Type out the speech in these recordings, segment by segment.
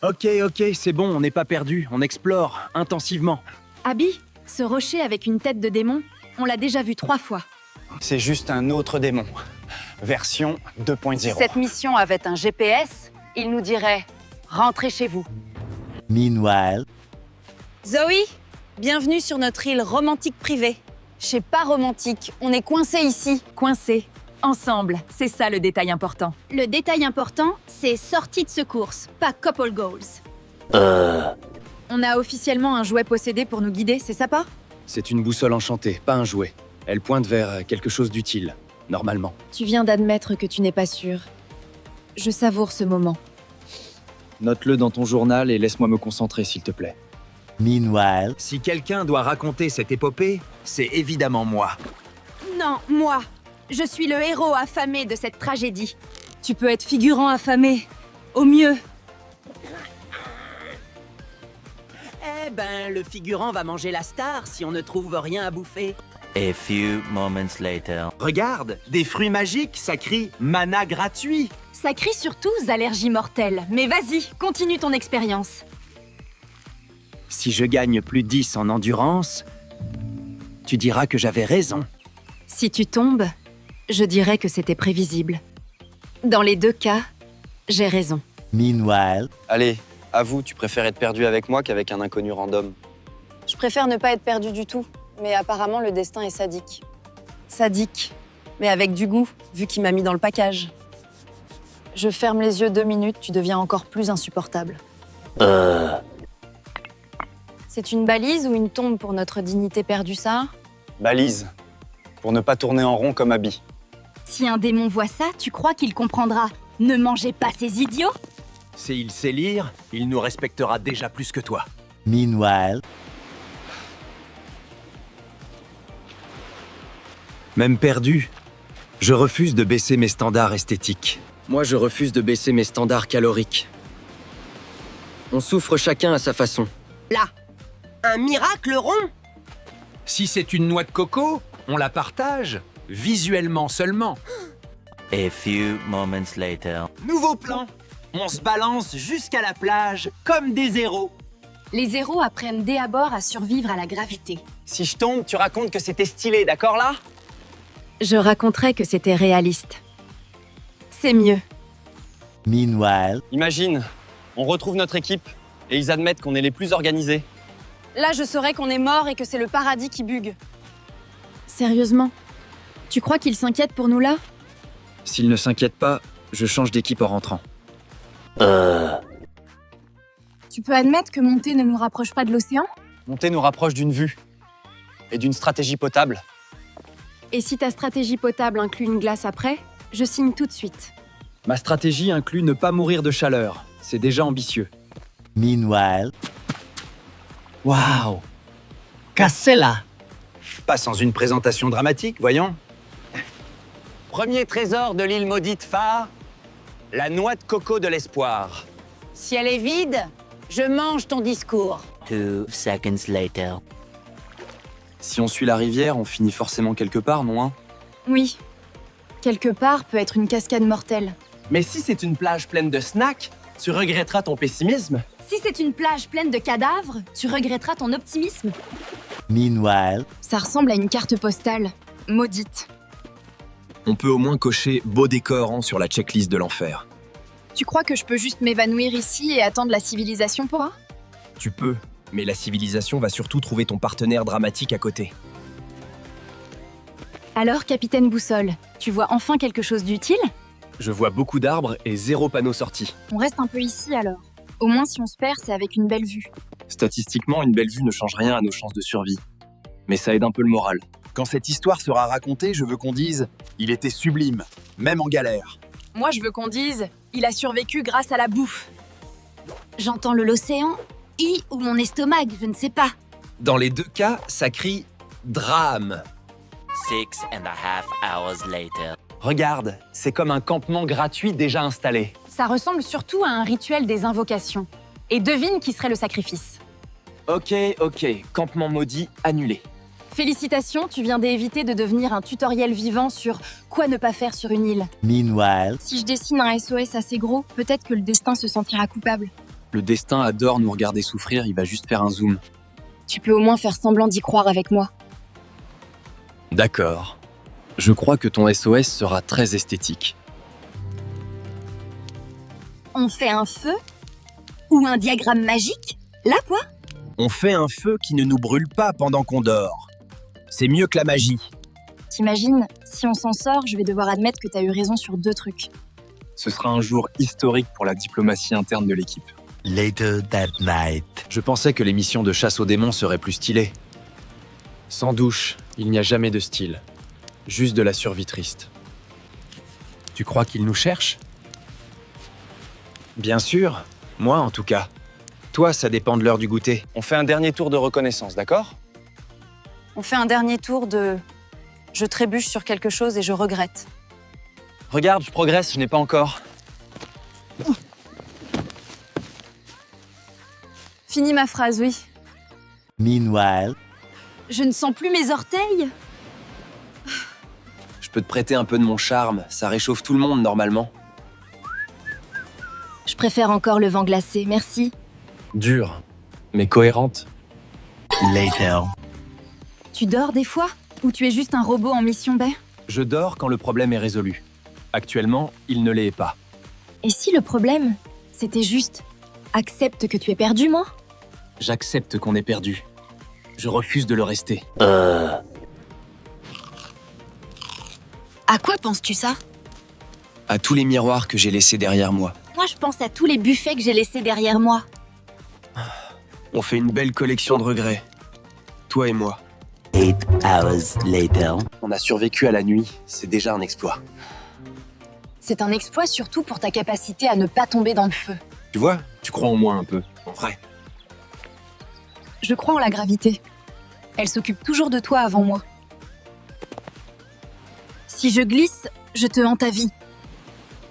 Ok, c'est bon, on n'est pas perdu, on explore intensivement. Abby, ce rocher avec une tête de démon, on l'a déjà vu 3 fois. C'est juste un autre démon. Version 2.0. Si cette mission avait un GPS, il nous dirait « Rentrez chez vous ». Meanwhile, Zoé, bienvenue sur notre île romantique privée. Chez pas romantique, on est coincé ici. Coincés, ensemble, c'est ça le détail important. Le détail important, c'est sortie de secours, pas couple goals. On a officiellement un jouet possédé pour nous guider, c'est ça pas? C'est une boussole enchantée, pas un jouet. Elle pointe vers quelque chose d'utile, normalement. Tu viens d'admettre que tu n'es pas sûr. Je savoure ce moment. Note-le dans ton journal et laisse-moi me concentrer, s'il te plaît. meanwhile, Si quelqu'un doit raconter cette épopée, c'est évidemment moi. Non, moi. Je suis le héros affamé de cette tragédie. Tu peux être figurant affamé, au mieux. Eh ben, le figurant va manger la star si on ne trouve rien à bouffer. a few moments later. Regarde, des fruits magiques, ça crie mana gratuit. Ça crie surtout allergies mortelles. Mais vas-y, continue ton expérience. Si je gagne plus 10 en endurance, tu diras que j'avais raison. Si tu tombes, je dirais que c'était prévisible. Dans les 2 cas, j'ai raison. Meanwhile, Allez, avoue, tu préfères être perdu avec moi qu'avec un inconnu random. Je préfère ne pas être perdu du tout, mais apparemment le destin est sadique. Sadique, mais avec du goût, vu qu'il m'a mis dans le package. Je ferme les yeux 2 minutes, tu deviens encore plus insupportable. C'est une balise ou une tombe pour notre dignité perdue, ça? Balise. Pour ne pas tourner en rond comme Abby. Si un démon voit ça, tu crois qu'il comprendra? Ne mangez pas ces idiots? S'il sait lire, il nous respectera déjà plus que toi. meanwhile, Même perdu, je refuse de baisser mes standards esthétiques. Moi, je refuse de baisser mes standards caloriques. On souffre chacun à sa façon. Là, un miracle rond. Si c'est une noix de coco, on la partage, visuellement seulement. a few moments later. Nouveau plan. On se balance jusqu'à la plage comme des héros. Les héros apprennent dès à bord à survivre à la gravité. Si je tombe, tu racontes que c'était stylé, d'accord là? Je raconterais que c'était réaliste. C'est mieux. Meanwhile, Imagine, on retrouve notre équipe et ils admettent qu'on est les plus organisés. Là, je saurais qu'on est mort et que c'est le paradis qui bugue. Sérieusement? Tu crois qu'ils s'inquiètent pour nous là? S'ils ne s'inquiètent pas, je change d'équipe en rentrant. Tu peux admettre que monter ne nous rapproche pas de l'océan? Monter nous rapproche d'une vue et d'une stratégie potable. Et si ta stratégie potable inclut une glace après, je signe tout de suite. Ma stratégie inclut ne pas mourir de chaleur. C'est déjà ambitieux. meanwhile, Waouh. Cassez-la. Pas sans une présentation dramatique, voyons. Premier trésor de l'île maudite phare, la noix de coco de l'espoir. Si elle est vide, je mange ton discours. 2 seconds later. Si on suit la rivière, on finit forcément quelque part, non hein? Oui. Quelque part peut être une cascade mortelle. Mais si c'est une plage pleine de snacks, tu regretteras ton pessimisme. Si c'est une plage pleine de cadavres, tu regretteras ton optimisme. Meanwhile, Ça ressemble à une carte postale. Maudite. On peut au moins cocher beau décor sur la checklist de l'enfer. Tu crois que je peux juste m'évanouir ici et attendre la civilisation pour ça? Tu peux, mais la civilisation va surtout trouver ton partenaire dramatique à côté. Alors, capitaine Boussole, tu vois enfin quelque chose d'utile? Je vois beaucoup d'arbres et 0 panneau sorti. On reste un peu ici alors. Au moins, si on se perd, c'est avec une belle vue. Statistiquement, une belle vue ne change rien à nos chances de survie. Mais ça aide un peu le moral. Quand cette histoire sera racontée, je veux qu'on dise « Il était sublime, même en galère ». Moi, je veux qu'on dise « Il a survécu grâce à la bouffe ». J'entends l'océan, ou mon estomac, je ne sais pas. Dans les 2 cas, ça crie « drame ». 6.5 hours later. Regarde, c'est comme un campement gratuit déjà installé. Ça ressemble surtout à un rituel des invocations. Et devine qui serait le sacrifice. Ok, campement maudit annulé. Félicitations, tu viens d'éviter de devenir un tutoriel vivant sur quoi ne pas faire sur une île. meanwhile, Si je dessine un SOS assez gros, peut-être que le destin se sentira coupable. Le destin adore nous regarder souffrir, il va juste faire un zoom. Tu peux au moins faire semblant d'y croire avec moi. D'accord. Je crois que ton SOS sera très esthétique. On fait un feu? Ou un diagramme magique? Là, quoi? On fait un feu qui ne nous brûle pas pendant qu'on dort. C'est mieux que la magie. T'imagines, si on s'en sort, je vais devoir admettre que t'as eu raison sur 2 trucs. Ce sera un jour historique pour la diplomatie interne de l'équipe. Later that night. Je pensais que les missions de chasse aux démons seraient plus stylées. Sans douche, il n'y a jamais de style. Juste de la survie triste. Tu crois qu'ils nous cherchent? Bien sûr, moi en tout cas. Toi, ça dépend de l'heure du goûter. On fait un dernier tour de reconnaissance, d'accord? On fait un dernier tour de... Je trébuche sur quelque chose et je regrette. Regarde, je progresse, je n'ai pas encore. Finis ma phrase, oui. Meanwhile, Je ne sens plus mes orteils. Je peux te prêter un peu de mon charme, ça réchauffe tout le monde normalement. Je préfère encore le vent glacé, merci. Dure, mais cohérente. later. Tu dors des fois? Ou tu es juste un robot en mission baie? Je dors quand le problème est résolu. Actuellement, il ne l'est pas. Et si le problème, c'était juste accepte que tu es perdu, moi? J'accepte qu'on est perdu. Je refuse de le rester. À quoi penses-tu ça? À tous les miroirs que j'ai laissés derrière moi. Moi, je pense à tous les buffets que j'ai laissés derrière moi. On fait une belle collection de regrets. Toi et moi. 8 hours later. On a survécu à la nuit, c'est déjà un exploit. C'est un exploit surtout pour ta capacité à ne pas tomber dans le feu. Tu vois, tu crois en moi un peu, en vrai. Je crois en la gravité. Elle s'occupe toujours de toi avant moi. Si je glisse, je te hante à vie.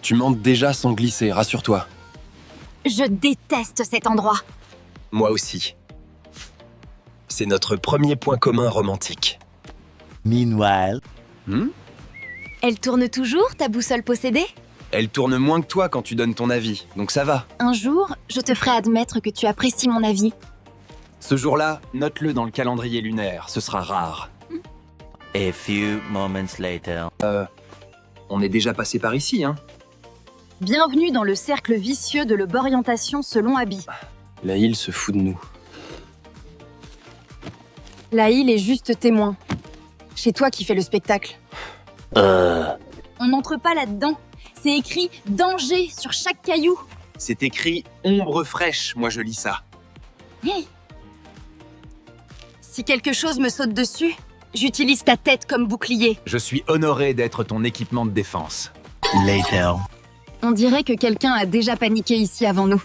Tu montes déjà sans glisser, rassure-toi. Je déteste cet endroit. Moi aussi. C'est notre premier point commun romantique. Meanwhile, Elle tourne toujours, ta boussole possédée? Elle tourne moins que toi quand tu donnes ton avis, donc ça va. Un jour, je te ferai admettre que tu apprécies mon avis. Ce jour-là, note-le dans le calendrier lunaire, ce sera rare. a few moments later. On est déjà passé par ici, hein. Bienvenue dans le cercle vicieux de l'orientation selon Abby. La île se fout de nous. La île est juste témoin. C'est toi qui fais le spectacle. On n'entre pas là-dedans. C'est écrit « danger » sur chaque caillou. C'est écrit ombre fraîche, moi je lis ça. Hey. Si quelque chose me saute dessus, j'utilise ta tête comme bouclier. Je suis honoré d'être ton équipement de défense. Later. On dirait que quelqu'un a déjà paniqué ici avant nous.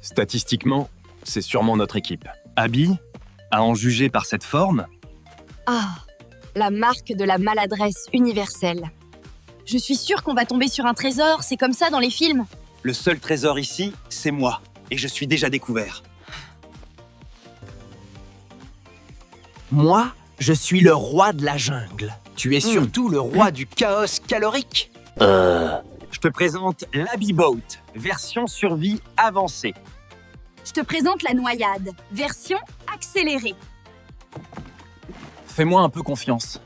Statistiquement, c'est sûrement notre équipe. Abby, à en juger par cette forme, Ah, la marque de la maladresse universelle. Je suis sûre qu'on va tomber sur un trésor, c'est comme ça dans les films. Le seul trésor ici, c'est moi. Et je suis déjà découvert. Moi, je suis le roi de la jungle. Tu es surtout le roi du chaos calorique. Je te présente l'Abby Boat, version survie avancée. Je te présente la noyade, version accélérée. fais-moi un peu confiance.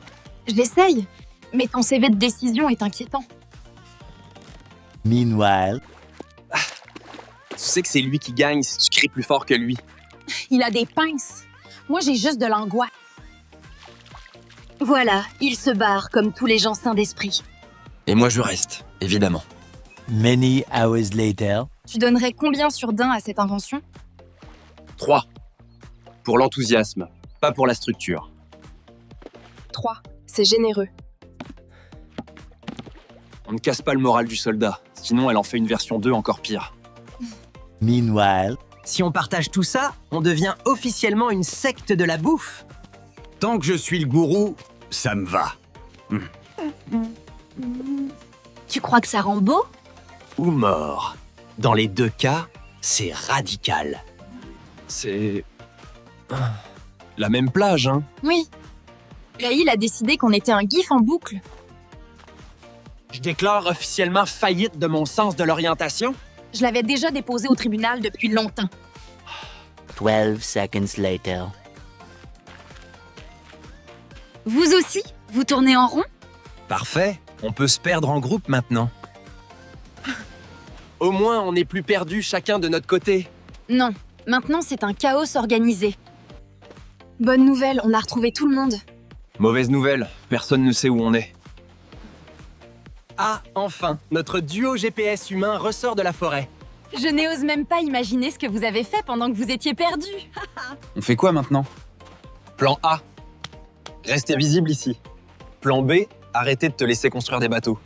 J'essaye, mais ton CV de décision est inquiétant. Meanwhile, Tu sais que c'est lui qui gagne si tu cries plus fort que lui. Il a des pinces. Moi, j'ai juste de l'angoisse. Voilà, il se barre comme tous les gens sains d'esprit. Et moi je reste, évidemment. many hours later. Tu donnerais combien sur d'un à cette invention? 3. Pour l'enthousiasme, pas pour la structure. 3. C'est généreux. On ne casse pas le moral du soldat, sinon elle en fait une version 2 encore pire. Meanwhile, Si on partage tout ça, on devient officiellement une secte de la bouffe. Tant que je suis le gourou, ça me va. Tu crois que ça rend beau? Ou mort. Dans les deux cas, c'est radical. C'est... la même plage, hein. Oui. Gaïl a décidé qu'on était un gif en boucle. Je déclare officiellement faillite de mon sens de l'orientation. Je l'avais déjà déposé au tribunal depuis longtemps. 12 seconds later. Vous aussi? Vous tournez en rond? Parfait, on peut se perdre en groupe maintenant. Au moins, on n'est plus perdus chacun de notre côté. Non, maintenant c'est un chaos organisé. Bonne nouvelle, on a retrouvé tout le monde. Mauvaise nouvelle, personne ne sait où on est. Ah, enfin, notre duo GPS humain ressort de la forêt. Je n'ose même pas imaginer ce que vous avez fait pendant que vous étiez perdus. On fait quoi maintenant? Plan A. Restez visible ici. Plan B. Arrêtez de te laisser construire des bateaux.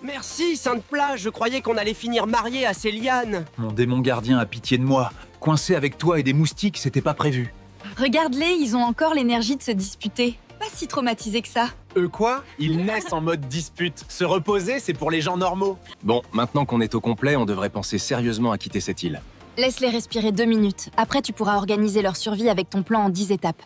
Merci, Sainte-Pla, je croyais qu'on allait finir mariés à ces lianes. Mon démon gardien a pitié de moi. Coincé avec toi et des moustiques, c'était pas prévu. Regarde-les, ils ont encore l'énergie de se disputer. Pas si traumatisés que ça. Eux quoi? Ils naissent en mode dispute. Se reposer, c'est pour les gens normaux. Bon, maintenant qu'on est au complet, on devrait penser sérieusement à quitter cette île. Laisse-les respirer 2 minutes. Après, tu pourras organiser leur survie avec ton plan en 10 étapes.